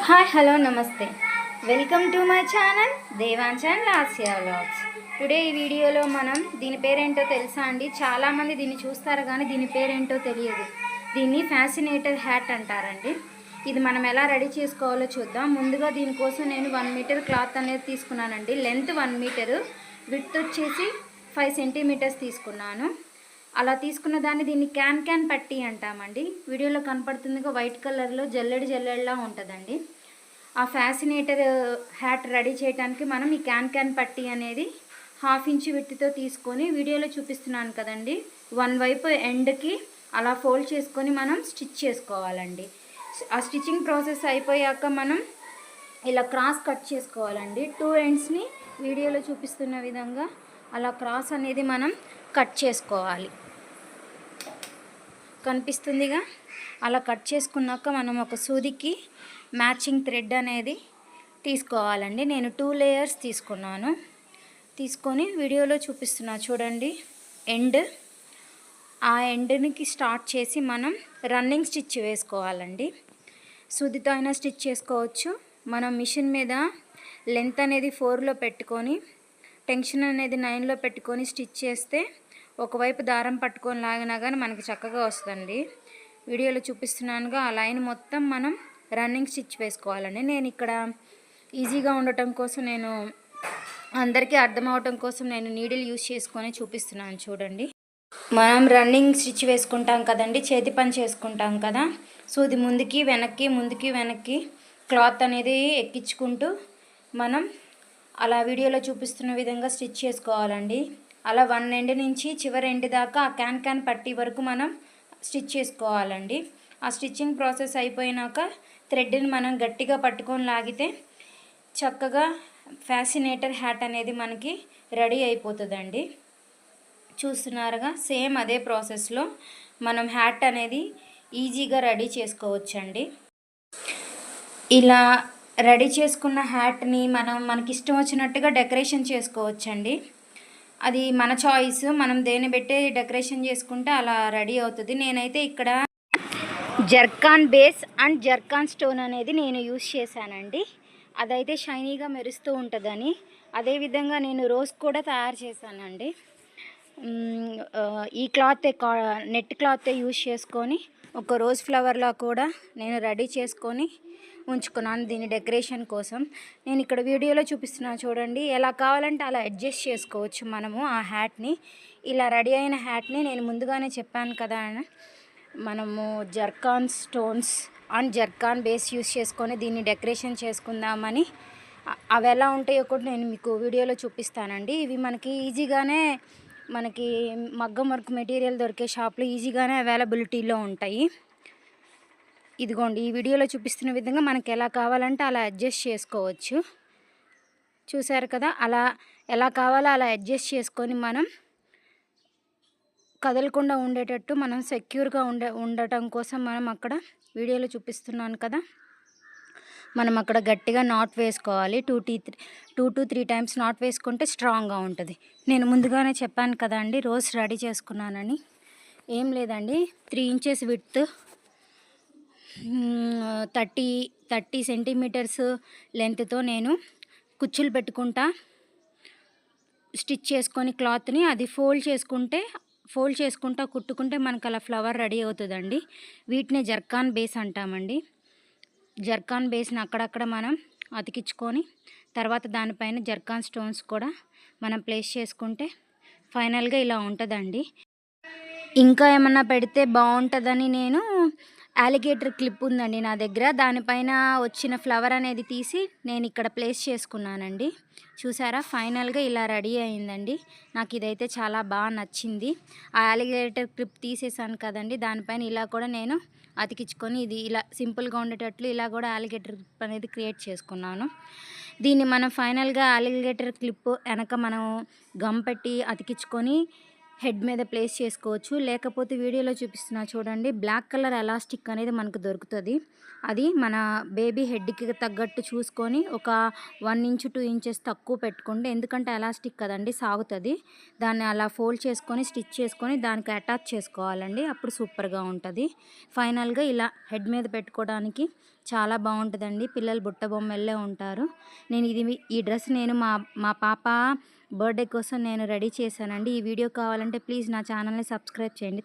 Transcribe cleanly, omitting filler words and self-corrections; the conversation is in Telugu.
హాయ్ హలో నమస్తే welcome to my channel Devansh and Lasya vlogs. Today ఈ వీడియోలో మనం దీని పేరేంటో తెలుసా అండి? చాలామంది దీన్ని చూస్తారు కానీ దీని పేరేంటో తెలియదు. దీన్ని ఫ్యాసినేటర్ హ్యాట్ అంటారండి. ఇది మనం ఎలా రెడీ చేసుకోవాలో చూద్దాం. ముందుగా దీనికోసం నేను 1 మీటర్ క్లాత్ అనేది తీసుకున్నానండి. లెంత్ 1 మీటరు, విడ్త్ వచ్చేసి 5 సెంటీమీటర్స్ తీసుకున్నాను. అలా తీసుకున్న దాన్ని దీన్ని క్యాన్ పట్టీ అంటామండి. వీడియోలో కనపడుతుందిగా వైట్ కలర్లో జల్లెడలా ఉంటుందండి. ఆ ఫ్యాసినేటర్ హ్యాట్ రెడీ చేయడానికి మనం ఈ క్యాన్ పట్టీ అనేది 1/2 ఇంచ్ విడ్త్తో తీసుకొని వీడియోలో చూపిస్తున్నాను కదండి, వన్ వైపు ఎండ్కి అలా ఫోల్డ్ చేసుకొని మనం స్టిచ్ చేసుకోవాలండి. ఆ స్టిచ్చింగ్ ప్రాసెస్ అయిపోయాక మనం ఇలా క్రాస్ కట్ చేసుకోవాలండి. 2 ఎండ్స్ని వీడియోలో చూపిస్తున్న విధంగా అలా క్రాస్ అనేది మనం కట్ చేసుకోవాలి. కనిపిస్తుందిగా. అలా కట్ చేసుకున్నాక మనం ఒక సూదికి మ్యాచింగ్ థ్రెడ్ అనేది తీసుకోవాలండి. నేను 2 లేయర్స్ తీసుకున్నాను. తీసుకొని వీడియోలో చూపిస్తున్నా చూడండి. ఆ ఎండ్కి స్టార్ట్ చేసి మనం రన్నింగ్ స్టిచ్ వేసుకోవాలండి. సూదితో అయినా స్టిచ్ చేసుకోవచ్చు. మనం మిషన్ మీద లెంత్ అనేది 4లో పెట్టుకొని టెన్షన్ అనేది 9లో పెట్టుకొని స్టిచ్ చేస్తే ఒకవైపు దారం పట్టుకొని లాగినా కానీ మనకి చక్కగా వస్తుందండి. వీడియోలో చూపిస్తున్నానుగా ఆ లైన్ మొత్తం మనం రన్నింగ్ స్టిచ్ వేసుకోవాలండి. నేను ఇక్కడ ఈజీగా ఉండటం కోసం, నేను అందరికీ అర్థం అవటం కోసం నేను నీడిల్ యూస్ చేసుకొని చూపిస్తున్నాను చూడండి. మనం రన్నింగ్ స్టిచ్ వేసుకుంటాం కదండి, చేతి పని చేసుకుంటాం కదా. సూది ముందుకి వెనక్కి క్లాత్ అనేది ఎక్కించుకుంటూ మనం అలా వీడియోలో చూపిస్తున్న విధంగా స్టిచ్ చేసుకోవాలండి. అలా 1 ఎండ్ నుంచి చివరి ఎండ్ దాకా ఆ క్యాన్ పట్టీ వరకు మనం స్టిచ్ చేసుకోవాలండి. ఆ స్టిచ్చింగ్ ప్రాసెస్ అయిపోయినాక థ్రెడ్ని మనం గట్టిగా పట్టుకొని లాగితే చక్కగా ఫ్యాసినేటర్ హ్యాట్ అనేది మనకి రెడీ అయిపోతుందండి. చూస్తున్నారుగా, సేమ్ అదే ప్రాసెస్లో మనం హ్యాట్ అనేది ఈజీగా రెడీ చేసుకోవచ్చండి. ఇలా రెడీ చేసుకున్న హ్యాట్ని మనకి ఇష్టం వచ్చినట్టుగా డెకరేషన్ చేసుకోవచ్చండి. అది మన చాయిస్. మనం దేన్ని పెట్టి డెకరేషన్ చేసుకుంటే అలా రెడీ అవుతుంది. నేనైతే ఇక్కడ zircon base and zircon stone అనేది నేను యూస్ చేశానండి. అదైతే షైనీగా మెరుస్తూ ఉంటుందని. అదేవిధంగా నేను రోజ్ కూడా తయారు చేశానండి. ఈ నెట్ క్లాత్ యూస్ చేసుకొని ఒక రోజ్ ఫ్లవర్లా కూడా నేను రెడీ చేసుకొని ఉంచుకున్నాను దీని డెకరేషన్ కోసం. నేను ఇక్కడ వీడియోలో చూపిస్తున్నాను చూడండి. ఎలా కావాలంటే అలా అడ్జస్ట్ చేసుకోవచ్చు మనము ఆ హ్యాట్ని. ఇలా రెడీ అయిన హ్యాట్ని నేను ముందుగానే చెప్పాను కదా, మనము zircon stones and zircon base use చేసుకొని దీన్ని డెకరేషన్ చేసుకుందామని. అవి ఎలా ఉంటాయో కూడా నేను మీకు వీడియోలో చూపిస్తానండి. ఇవి మనకి ఈజీగానే మనకి మగ్గం వర్క్ మెటీరియల్ దొరికే షాప్లో ఈజీగానే అవైలబిలిటీలో ఉంటాయి. ఇదిగోండి, ఈ వీడియోలో చూపిస్తున్న విధంగా మనకి ఎలా కావాలంటే అలా అడ్జస్ట్ చేసుకోవచ్చు. చూసారు కదా, అలా ఎలా కావాలో అలా అడ్జస్ట్ చేసుకొని మనం కదలకుండా ఉండేటట్టు మనం సెక్యూర్గా ఉండటం కోసం మనం అక్కడ వీడియోలో చూపిస్తున్నాను కదా, మనం అక్కడ గట్టిగా నాట్ వేసుకోవాలి. 2 to 3 టైమ్స్ నాట్ వేసుకుంటే స్ట్రాంగ్గా ఉంటుంది. నేను ముందుగానే చెప్పాను కదా అండి, రోజ్ రెడీ చేసుకున్నానని. ఏం లేదండి, 3 ఇంచెస్ విడ్త్, 30 సెంటీమీటర్స్ లెంత్తో నేను కుచ్చులు పెట్టుకుంటా స్టిచ్ చేసుకొని క్లాత్ని అది ఫోల్డ్ చేసుకుంటా కుట్టుకుంటే మనకు అలా ఫ్లవర్ రెడీ అవుతుందండి. వీటిని జర్కాన్ బేస్ అంటామండి. జర్కాన్ బేస్ని అక్కడక్కడ మనం అతికించుకొని తర్వాత దానిపైన జర్కాన్ స్టోన్స్ కూడా మనం ప్లేస్ చేసుకుంటే ఫైనల్గా ఇలా ఉంటుందండి. ఇంకా ఏమన్నా పెడితే బాగుంటుందని నేను అలిగేటర్ క్లిప్ ఉందండి నా దగ్గర, దానిపైన వచ్చిన ఫ్లవర్ అనేది తీసి నేను ఇక్కడ ప్లేస్ చేసుకున్నానండి. చూసారా, ఫైనల్గా ఇలా రెడీ అయిందండి. నాకు ఇదైతే చాలా బాగా నచ్చింది. ఆ అలిగేటర్ క్లిప్ తీసేసాను కదండి, దానిపైన ఇలా కూడా నేను అతికించుకొని ఇది ఇలా సింపుల్గా ఉండేటట్లు ఇలా కూడా అలిగేటర్ క్లిప్ అనేది క్రియేట్ చేసుకున్నాను. దీన్ని మనం ఫైనల్గా అలిగేటర్ క్లిప్ వెనక మనం గమ్ పెట్టి అతికించుకొని హెడ్ మీద ప్లేస్ చేసుకోవచ్చు. లేకపోతే వీడియోలో చూపిస్తున్నా చూడండి, బ్లాక్ కలర్ ఎలాస్టిక్ అనేది మనకు దొరుకుతుంది. అది మన బేబీ హెడ్కి తగ్గట్టు చూసుకొని ఒక 1 ఇంచ్ 2 ఇంచెస్ తక్కువ పెట్టుకోండి. ఎందుకంటే ఎలాస్టిక్ కదండి, సాగుతుంది. దాన్ని అలా ఫోల్డ్ చేసుకొని స్టిచ్ చేసుకొని దానికి అటాచ్ చేసుకోవాలండి. అప్పుడు సూపర్గా ఉంటుంది. ఫైనల్గా ఇలా హెడ్ మీద పెట్టుకోవడానికి చాలా బాగుంటుందండి. పిల్లలు బుట్ట బొమ్మల్లే ఉంటారు. నేను ఈ డ్రెస్ నేను మా పాప బర్త్డే కోసం నేను రెడీ చేశానండి. ఈ వీడియో కావాలంటే ప్లీజ్ నా ఛానల్ని సబ్స్క్రైబ్ చేయండి.